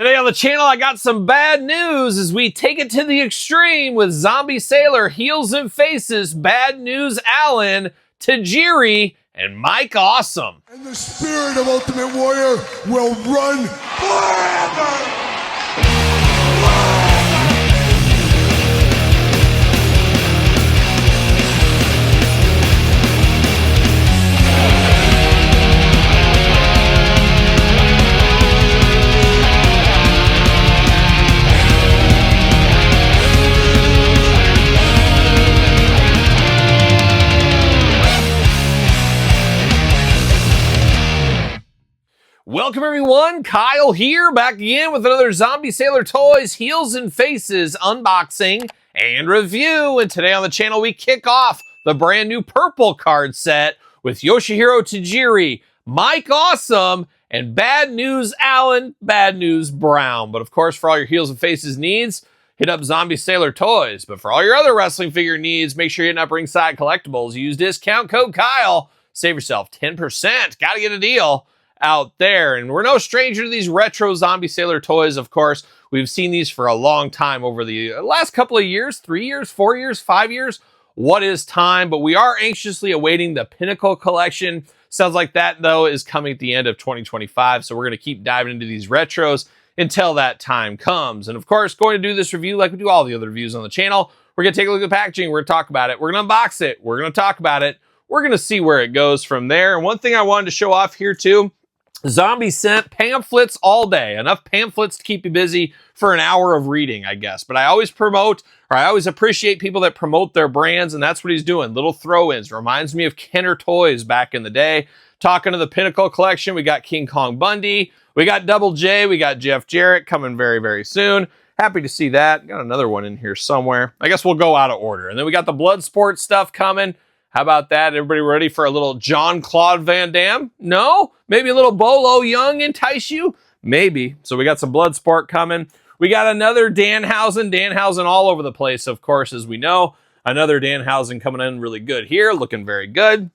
Today on the channel, I got some bad news as we take it to the extreme with Zombie Sailor, Heels and Faces, Bad News Alan, Tajiri, and Mike Awesome. And the spirit of Ultimate Warrior will run forever! Welcome everyone, Kyle here, back again with another Zombie Sailor Toys Heels and Faces unboxing and review. And today on the channel we kick off the brand new purple card set with Yoshihiro Tajiri, Mike Awesome, and Bad News Alan, Bad News Brown. But of course, for all your Heels and Faces needs, hit up Zombie Sailor Toys. But for all your other wrestling figure needs, make sure you're hitting up Ringside Collectibles. Use discount code Kyle, save yourself 10%. Gotta get a deal out there. And we're no stranger to these retro Zombie Sailor toys, of course. We've seen these for a long time over the last couple of years, 3 years, 4 years, 5 years. What is time? But we are anxiously awaiting the Pinnacle collection. Sounds like that, though, is coming at the end of 2025. So we're going to keep diving into these retros until that time comes. And of course, going to do this review like we do all the other reviews on the channel. We're going to take a look at the packaging. We're going to talk about it. We're going to unbox it. We're going to talk about it. We're going to see where it goes from there. And one thing I wanted to show off here, too, Zombie sent pamphlets all day. Enough pamphlets to keep you busy for an hour of reading, I guess. But I always promote, or I always appreciate people that promote their brands, and that's what he's doing. Little throw-ins. Reminds me of Kenner Toys back in the day. Talking to the Pinnacle collection, we got King Kong Bundy, we got Double J, we got Jeff Jarrett coming very, very soon. Happy to see that. Got another one in here somewhere. I guess we'll go out of order. And then we got the Bloodsport stuff coming. How about that? Everybody ready for a little Jean-Claude Van Damme? No? Maybe a little Bolo Young entice you? Maybe. So we got some Bloodsport coming. We got another Danhausen. Danhausen all over the place, of course, as we know. Another Danhausen coming in really good here. Looking very good.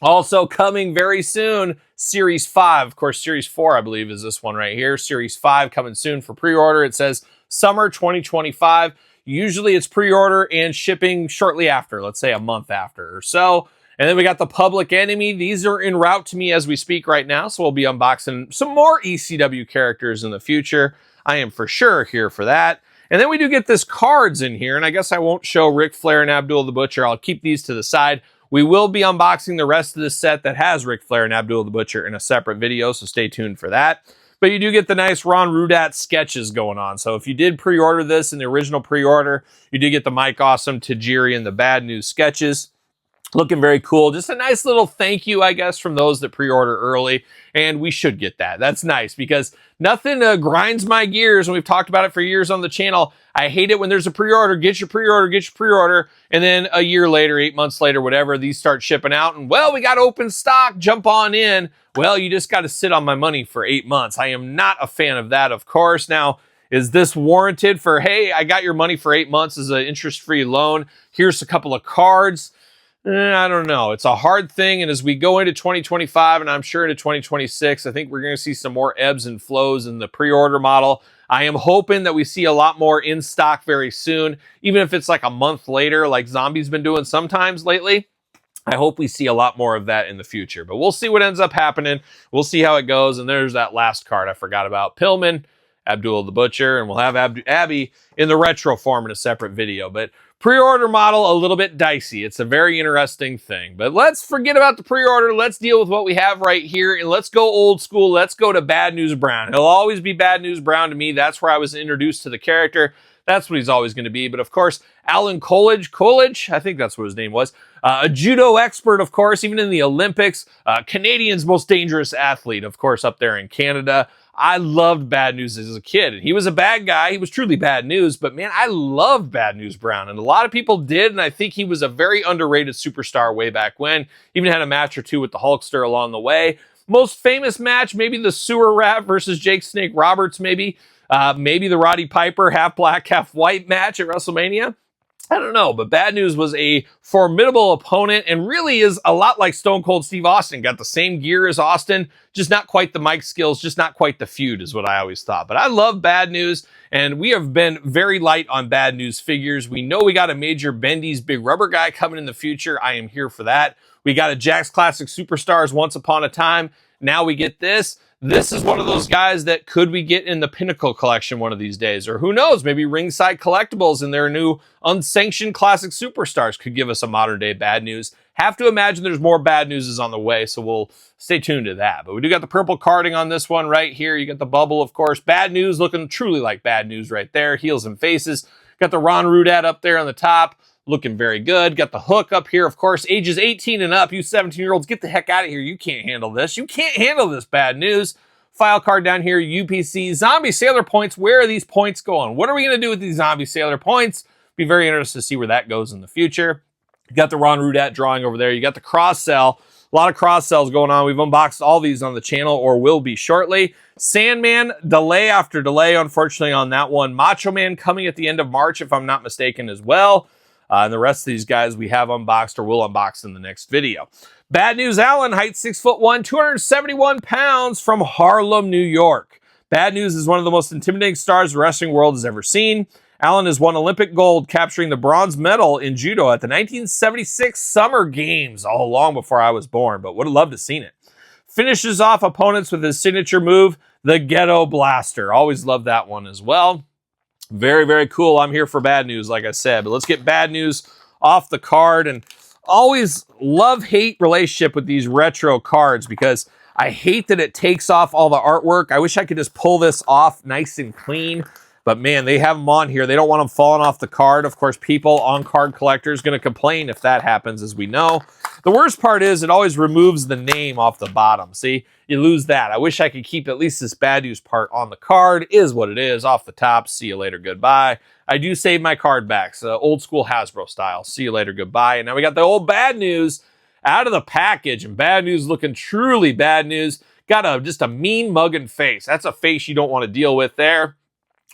Also coming very soon, Series 5. Of course, Series 4, I believe, is this one right here. Series 5 coming soon for pre-order. It says summer 2025. Usually it's pre-order and shipping shortly after, let's say a month after or so. And then we got the Public Enemy. These are en route to me as we speak right now, so we'll be unboxing some more ECW characters in the future. I am for sure here for that. And then we do get this cards in here, and I guess I won't show Ric Flair and Abdul the Butcher. I'll keep these to the side. We will be unboxing the rest of this set that has Ric Flair and Abdul the Butcher in a separate video, so stay tuned for that. But you do get the nice Ron Rudat sketches going on. So if you did pre-order this in the original pre-order, you did get the Mike Awesome, Tajiri, and the Bad News sketches. Looking very cool. Just a nice little thank you, I guess, from those that pre-order early. And we should get that. That's nice because nothing grinds my gears. And we've talked about it for years on the channel. I hate it when there's a pre-order. Get your pre-order, get your pre-order. And then a year later, 8 months later, whatever, these start shipping out. And, well, we got open stock. Jump on in. Well, you just got to sit on my money for 8 months. I am not a fan of that, of course. Now, is this warranted for, hey, I got your money for 8 months as an interest-free loan. Here's a couple of cards. I don't know. It's a hard thing. And as we go into 2025, and I'm sure into 2026, I think we're going to see some more ebbs and flows in the pre-order model. I am hoping that we see a lot more in stock very soon, even if it's like a month later, like Zombie's been doing sometimes lately. I hope we see a lot more of that in the future, but we'll see what ends up happening. We'll see how it goes. And there's that last card I forgot about. Pillman, Abdul the Butcher, and we'll have Abby in the retro form in a separate video. But pre-order model, a little bit dicey. It's a very interesting thing. But let's forget about the pre-order. Let's deal with what we have right here. And let's go old school. Let's go to Bad News Brown. He'll always be Bad News Brown to me. That's where I was introduced to the character. That's what he's always going to be. But of course, Alan Coolidge, I think that's what his name was. A judo expert, of course, even in the Olympics. Canadian's most dangerous athlete, of course, up there in Canada. I loved Bad News as a kid. And he was a bad guy. He was truly bad news. But man, I loved Bad News Brown. And a lot of people did. And I think he was a very underrated superstar way back when. Even had a match or two with the Hulkster along the way. Most famous match, maybe the Sewer Rat versus Jake Snake Roberts, maybe. Maybe the Roddy Piper half black, half white match at WrestleMania. I don't know, but Bad News was a formidable opponent and really is a lot like Stone Cold Steve Austin. Got the same gear as Austin, just not quite the mic skills, just not quite the feud is what I always thought. But I love Bad News, and we have been very light on Bad News figures. We know we got a major Bendy's Big Rubber guy coming in the future. I am here for that. We got a Jakks Classic Superstars once upon a time. Now we get this. This is one of those guys that could we get in the Pinnacle collection one of these days? Or who knows, maybe Ringside Collectibles and their new unsanctioned Classic Superstars could give us a modern day Bad News. Have to imagine there's more Bad News on the way, so we'll stay tuned to that. But we do got the purple carding on this one right here. You got the bubble, of course. Bad News looking truly like Bad News right there. Heels and faces. Got the Ron Rudat up there on the top. Looking very good. Got the hook up here, of course. Ages 18 and up. You 17-year-olds, get the heck out of here. You can't handle this. You can't handle this Bad News. File card down here, UPC. Zombie Sailor points. Where are these points going? What are we going to do with these Zombie Sailor points? Be very interested to see where that goes in the future. You got the Ron Rudat drawing over there. You got the cross sell. A lot of cross sells going on. We've unboxed all these on the channel or will be shortly. Sandman, delay after delay, unfortunately, on that one. Macho Man coming at the end of March, if I'm not mistaken, as well. And the rest of these guys we have unboxed or will unbox in the next video. Bad News Allen, height 6'1", 271 pounds from Harlem, New York. Bad News is one of the most intimidating stars the wrestling world has ever seen. Allen has won Olympic gold, capturing the bronze medal in judo at the 1976 Summer Games, all long before I was born, but would have loved to have seen it. Finishes off opponents with his signature move, the Ghetto Blaster. Always loved that one as well. Very, very cool. I'm here for Bad News, like I said. But let's get Bad News off the card. And always love-hate relationship with these retro cards because I hate that it takes off all the artwork. I wish I could just pull this off nice and clean. But man, they have them on here. They don't want them falling off the card. Of course, people on card collectors going to complain if that happens, as we know. The worst part is it always removes the name off the bottom. See, you lose that. I wish I could keep at least this Bad News part on the card. Is what it is. Off the top. See you later. Goodbye. I do save my card backs. Old school Hasbro style. See you later. Goodbye. And now we got the old Bad News out of the package. And Bad News looking truly Bad News. Got just a mean mugging face. That's a face you don't want to deal with there.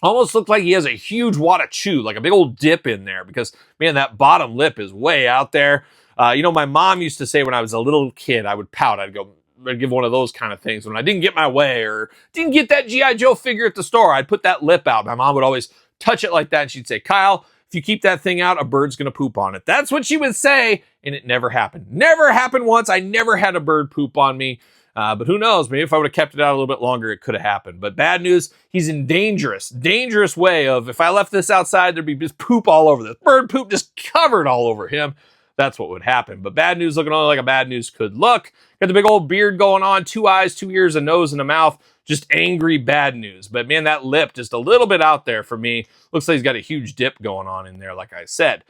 Almost looked like he has a huge wad of chew, like a big old dip in there because, man, that bottom lip is way out there. You know, my mom used to say when I was a little kid, I would pout. I'd give one of those kind of things. When I didn't get my way or didn't get that G.I. Joe figure at the store, I'd put that lip out. My mom would always touch it like that, and she'd say, Kyle, if you keep that thing out, a bird's going to poop on it. That's what she would say, and it never happened. Never happened once. I never had a bird poop on me. But who knows? Maybe if I would have kept it out a little bit longer, it could have happened. But Bad News, he's in dangerous way of if I left this outside, there'd be just poop all over this. Bird poop just covered all over him. That's what would happen. But Bad News looking only like a Bad News could look. Got the big old beard going on, 2 eyes, 2 ears, a nose, and a mouth. Just angry Bad News. But man, that lip just a little bit out there for me. Looks like he's got a huge dip going on in there, like I said.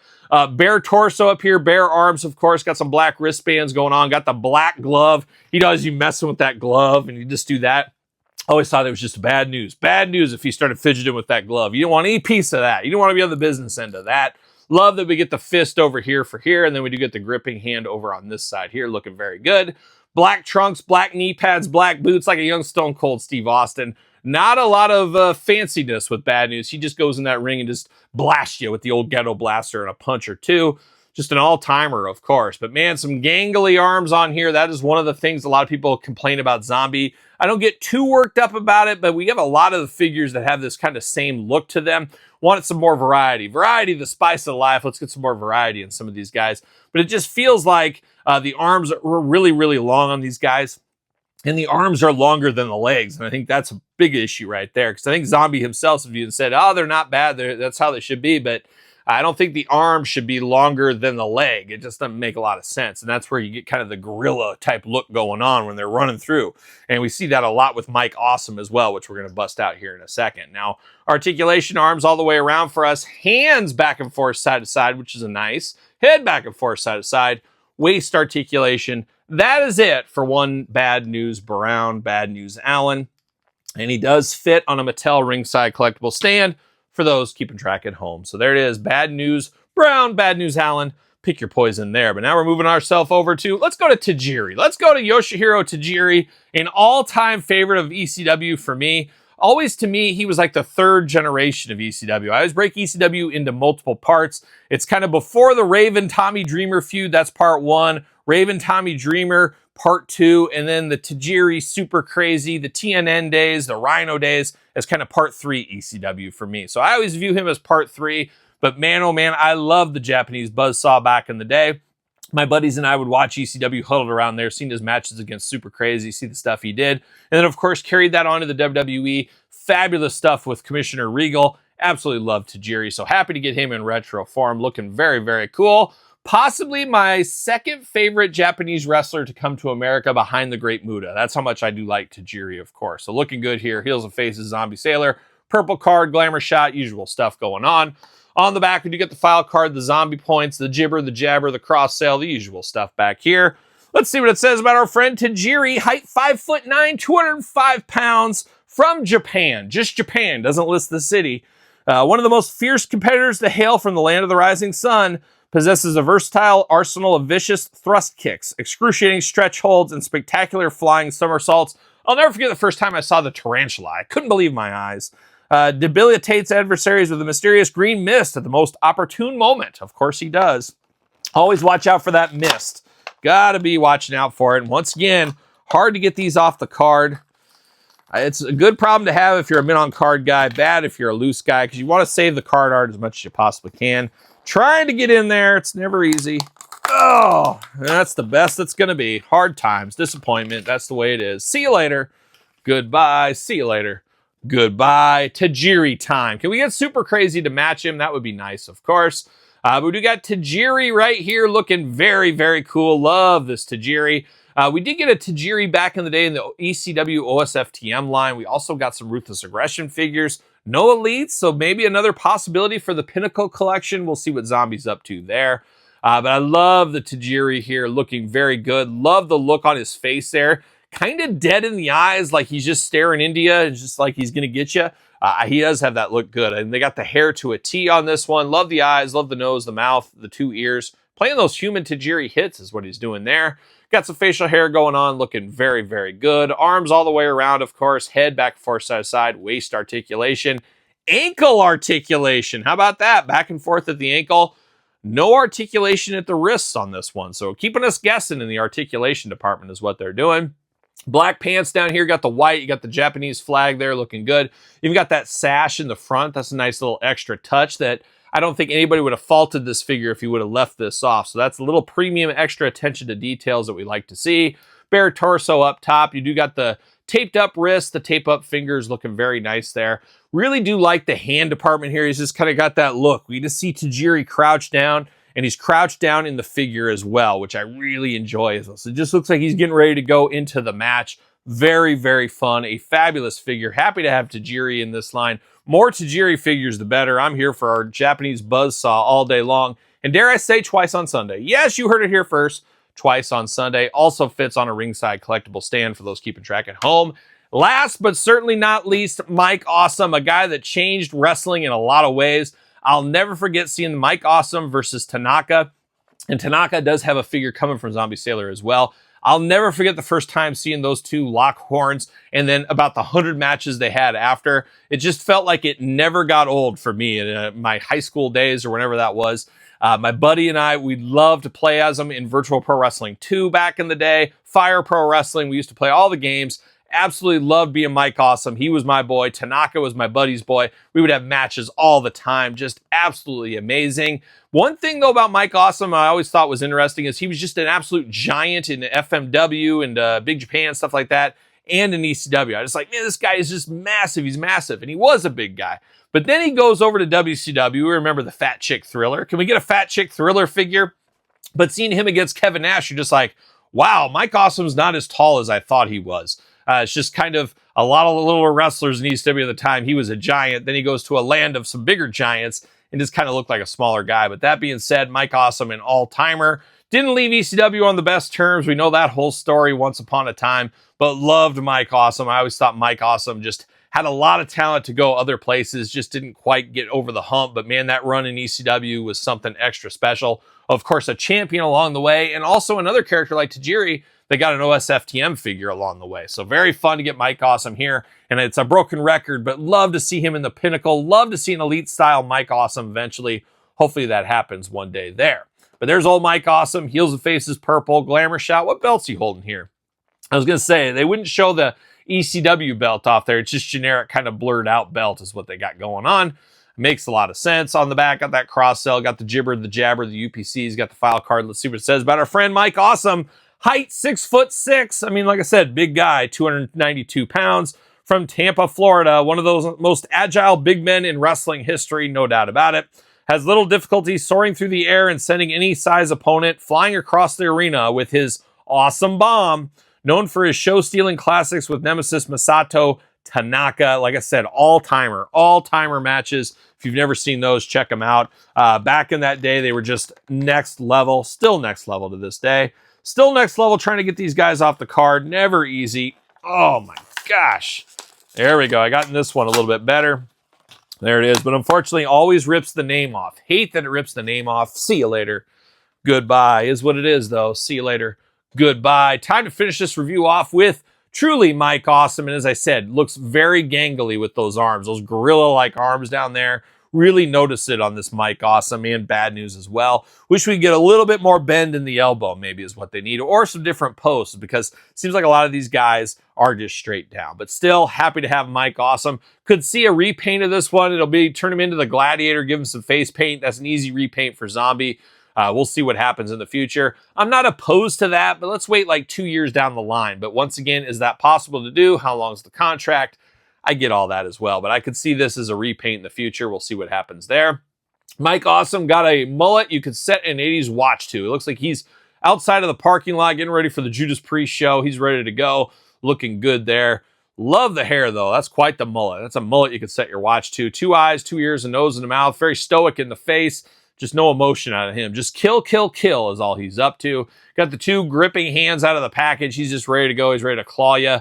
Bare torso up here, bare arms, of course. Got some black wristbands going on. Got the black glove. He knows you messing with that glove, and you just do that. I always thought it was just Bad News. Bad News if you started fidgeting with that glove. You don't want any piece of that. You don't want to be on the business end of that. Love that we get the fist over here for here, and then we do get the gripping hand over on this side here, looking very good. Black trunks, black knee pads, black boots, like a young Stone Cold Steve Austin. Not a lot of fanciness with Bad News. He just goes in that ring and just blasts you with the old Ghetto Blaster and a punch or two. Just an all-timer, of course. But man, some gangly arms on here. That is one of the things a lot of people complain about Zombie. I don't get too worked up about it, but we have a lot of the figures that have this kind of same look to them. Wanted some more variety. Variety, the spice of life. Let's get some more variety in some of these guys. But it just feels like the arms are really, really long on these guys. And the arms are longer than the legs. And I think that's a big issue right there. Because I think Zombie himself, if you said, oh, they're not bad. That's how they should be. But I don't think the arm should be longer than the leg. It just doesn't make a lot of sense. And that's where you get kind of the gorilla type look going on when they're running through. And we see that a lot with Mike Awesome as well, which we're going to bust out here in a second. Now, articulation, arms all the way around for us. Hands back and forth side to side, which is a nice. Head back and forth side to side. Waist articulation. That is it for one Bad News Brown, Bad News Allen. And he does fit on a Mattel ringside collectible stand for those keeping track at home. So there it is. Bad News Brown, Bad News Allen. Pick your poison there. But now we're moving ourselves over to, let's go to Tajiri. Let's go to Yoshihiro Tajiri, an all-time favorite of ECW for me. always to me, he was like the third generation of ECW. I always break ECW into multiple parts. It's kind of before the Raven Tommy Dreamer feud. That's part 1. Raven Tommy Dreamer, part 2. And then the Tajiri Super Crazy, the TNN days, the Rhino days as kind of part 3 ECW for me. So I always view him as part 3. But man, oh man, I love the Japanese buzzsaw back in the day. My buddies and I would watch ECW huddled around there, seen his matches against Super Crazy, see the stuff he did. And then, of course, carried that on to the WWE. Fabulous stuff with Commissioner Regal. Absolutely love Tajiri. So happy to get him in retro form. Looking very, very cool. Possibly my second favorite Japanese wrestler to come to America behind the Great Muta. That's how much I do like Tajiri, of course. So looking good here. Heels and faces, Zombie Sailor. Purple card, glamour shot, usual stuff going on. On the back, we do get the file card, the zombie points, the jibber, the jabber, the cross sale, the usual stuff back here. Let's see what it says about our friend Tajiri, height 5'9", 205 pounds, from Japan. Just Japan, doesn't list the city. One of the most fierce competitors to hail from the land of the rising sun, possesses a versatile arsenal of vicious thrust kicks, excruciating stretch holds, and spectacular flying somersaults. I'll never forget the first time I saw the tarantula. I couldn't believe my eyes. Debilitates adversaries with a mysterious green mist at the most opportune moment. Of course he does. Always watch out for that mist. Gotta be watching out for it. And once again, hard to get these off the card. It's a good problem to have if you're a mid-on-card guy. Bad if you're a loose guy, because you want to save the card art as much as you possibly can. Trying to get in there, it's never easy. Oh, that's the best it's going to be. Hard times, disappointment. That's the way it is. See you later. Goodbye. See you later. Goodbye. Tajiri time. Can we get Super Crazy to match him? That would be nice, of course. But we got Tajiri right here looking very, very cool. Love this Tajiri. We did get a Tajiri back in the day in the ECW OSFTM line. We also got some Ruthless Aggression figures. No elites, so maybe another possibility for the Pinnacle collection. We'll see what Zombie's up to there. But I love the Tajiri here, looking very good. Love the look on his face there. Kind of dead in the eyes, like he's just staring India, and just like he's going to get you. He does have that look good. And they got the hair to a T on this one. Love the eyes, love the nose, the mouth, the 2 ears. Playing those human Tajiri hits is what he's doing there. Got some facial hair going on, looking very, very good. Arms all the way around, of course. Head back and forth, side to side. Waist articulation. Ankle articulation. How about that? Back and forth at the ankle. No articulation at the wrists on this one. So keeping us guessing in the articulation department is what they're doing. Black pants down here, got the white, you got the Japanese flag there, looking good. You've got that sash in the front. That's a nice little extra touch that I don't think anybody would have faulted this figure if you would have left this off. So that's a little premium extra attention to details that we like to see. Bare torso up top. You do got the taped up wrist, the tape up fingers looking very nice there. Really do like the hand department here. He's just kind of got that look. We just see Tajiri crouch down, and he's crouched down in the figure as well, which I really enjoy. So it just looks like he's getting ready to go into the match. Very, very fun. A fabulous figure. Happy to have Tajiri in this line. More Tajiri figures, the better. I'm here for our Japanese buzzsaw all day long. And dare I say, twice on Sunday. Yes, you heard it here first. Twice on Sunday. Also fits on a ringside collectible stand for those keeping track at home. Last but certainly not least, Mike Awesome, a guy that changed wrestling in a lot of ways. I'll never forget seeing Mike Awesome versus Tanaka. And Tanaka does have a figure coming from Zombie Sailor as well. I'll never forget the first time seeing those two lock horns, and then about the 100 matches they had after. It just felt like it never got old for me in my high school days or whenever that was. My buddy and I, we loved to play as them in Virtual Pro Wrestling 2 back in the day. Fire Pro Wrestling, we used to play all the games. Absolutely loved being Mike Awesome. He was my boy. Tanaka was my buddy's boy. We would have matches all the time. Just absolutely amazing. One thing, though, about Mike Awesome I always thought was interesting is he was just an absolute giant in FMW and Big Japan, stuff like that, and in ECW. I was like, man, this guy is just massive. He's massive. And he was a big guy. But then he goes over to WCW. We remember the Fat Chick Thriller. Can we get a Fat Chick Thriller figure? But seeing him against Kevin Nash, you're just like, wow, Mike Awesome's not as tall as I thought he was. It's just kind of a lot of the little wrestlers in ECW at the time. He was a giant. Then he goes to a land of some bigger giants and just kind of looked like a smaller guy. But that being said, Mike Awesome, an all-timer. Didn't leave ECW on the best terms. We know that whole story once upon a time, but loved Mike Awesome. I always thought Mike Awesome just had a lot of talent to go other places, just didn't quite get over the hump. But man, that run in ECW was something extra special. Of course, a champion along the way, and also another character like Tajiri they got an OSFTM figure along the way. So very fun to get Mike Awesome here. And it's a broken record, but love to see him in the pinnacle. Love to see an elite style Mike Awesome eventually. Hopefully that happens one day there. But there's old Mike Awesome, heels and faces purple, glamour shot. What belt's he holding here? I was going to say, they wouldn't show the ECW belt off there. It's just generic kind of blurred out belt is what they got going on. Makes a lot of sense. On the back, got that cross sell, got the jibber, the jabber, the UPCs, got the file card. Let's see what it says about our friend Mike Awesome. Height 6'6". I mean, like I said, big guy, 292 pounds from Tampa, Florida. One of those most agile big men in wrestling history, no doubt about it. Has little difficulty soaring through the air and sending any size opponent flying across the arena with his awesome bomb. Known for his show-stealing classics with Nemesis Masato Tanaka. Like I said, all-timer matches. If you've never seen those, check them out. Back in that day, they were just next level. Still next level to this day. Still next level trying to get these guys off the card. Never easy. Oh my gosh. There we go. I got in this one a little bit better. There it is. But unfortunately, always rips the name off. Hate that it rips the name off. See you later. Goodbye is what it is, though. See you later. Goodbye. Time to finish this review off with truly Mike Awesome. And as I said, looks very gangly with those arms, those gorilla-like arms down there. Really notice it on this Mike Awesome, and Bad News as well. Wish we could get a little bit more bend in the elbow, maybe is what they need, or some different posts, because it seems like a lot of these guys are just straight down. But still, happy to have Mike Awesome. Could see a repaint of this one. It'll be turn him into the Gladiator, give him some face paint. That's an easy repaint for Zombie. We'll see what happens in the future. I'm not opposed to that, but let's wait like 2 years down the line. But once again, is that possible to do? How long is the contract? I get all that as well, but I could see this as a repaint in the future. We'll see what happens there. Mike Awesome got a mullet you could set an 80s watch to. It looks like he's outside of the parking lot getting ready for the Judas Priest show. He's ready to go. Looking good there. Love the hair, though. That's quite the mullet. That's a mullet you could set your watch to. 2 eyes, 2 ears, a nose, and a mouth. Very stoic in the face. Just no emotion out of him. Just kill, kill, kill is all he's up to. Got the 2 gripping hands out of the package. He's just ready to go. He's ready to claw you.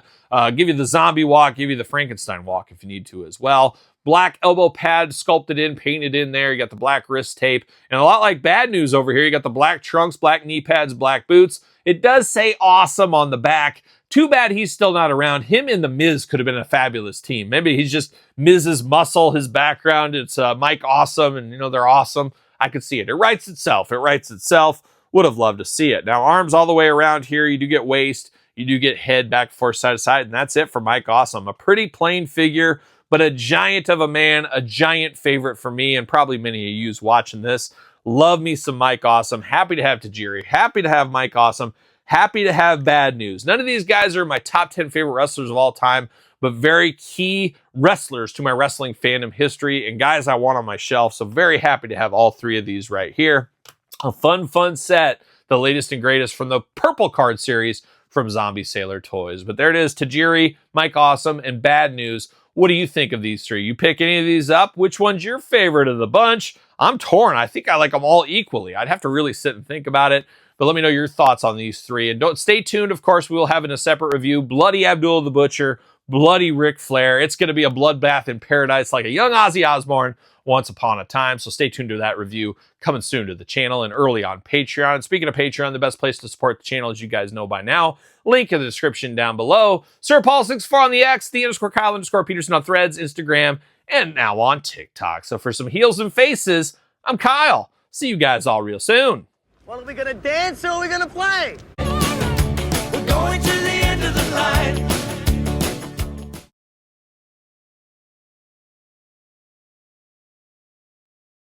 Give you the zombie walk. Give you the Frankenstein walk if you need to as well. Black elbow pad sculpted in, painted in there. You got the black wrist tape. And a lot like Bad News over here, you got the black trunks, black knee pads, black boots. It does say Awesome on the back. Too bad he's still not around. Him and The Miz could have been a fabulous team. Maybe he's just Miz's muscle, his background. It's Mike Awesome, and they're awesome. I could see it. It writes itself. It writes itself. Would have loved to see it. Now, arms all the way around here. You do get waist. You do get head back, forth, side to side. And that's it for Mike Awesome. A pretty plain figure, but a giant of a man. A giant favorite for me, and probably many of you watching this. Love me some Mike Awesome. Happy to have Tajiri. Happy to have Mike Awesome. Happy to have Bad News. None of these guys are my top 10 favorite wrestlers of all time, but very key wrestlers to my wrestling fandom history and guys I want on my shelf. So very happy to have all 3 of these right here. A fun set. The latest and greatest from the Purple Card series from Zombie Sailor Toys. But there it is. Tajiri, Mike Awesome, and Bad News. What do you think of these 3? You pick any of these up? Which one's your favorite of the bunch? I'm torn. I think I like them all equally. I'd have to really sit and think about it. But let me know your thoughts on these 3. And don't stay tuned. Of course, we will have in a separate review Bloody Abdullah the Butcher, Bloody Ric Flair. It's going to be a bloodbath in paradise like a young Ozzy Osbourne once upon a time. So stay tuned to that review coming soon to the channel and early on Patreon. Speaking of Patreon, the best place to support the channel, as you guys know by now, link in the description down below. Sir Paul64 on the X, _Kyle_Peterson on Threads, Instagram, and now on TikTok. So for some heels and faces, I'm Kyle. See you guys all real soon. Well, are we gonna dance or are we gonna play? We're going to the end of the line.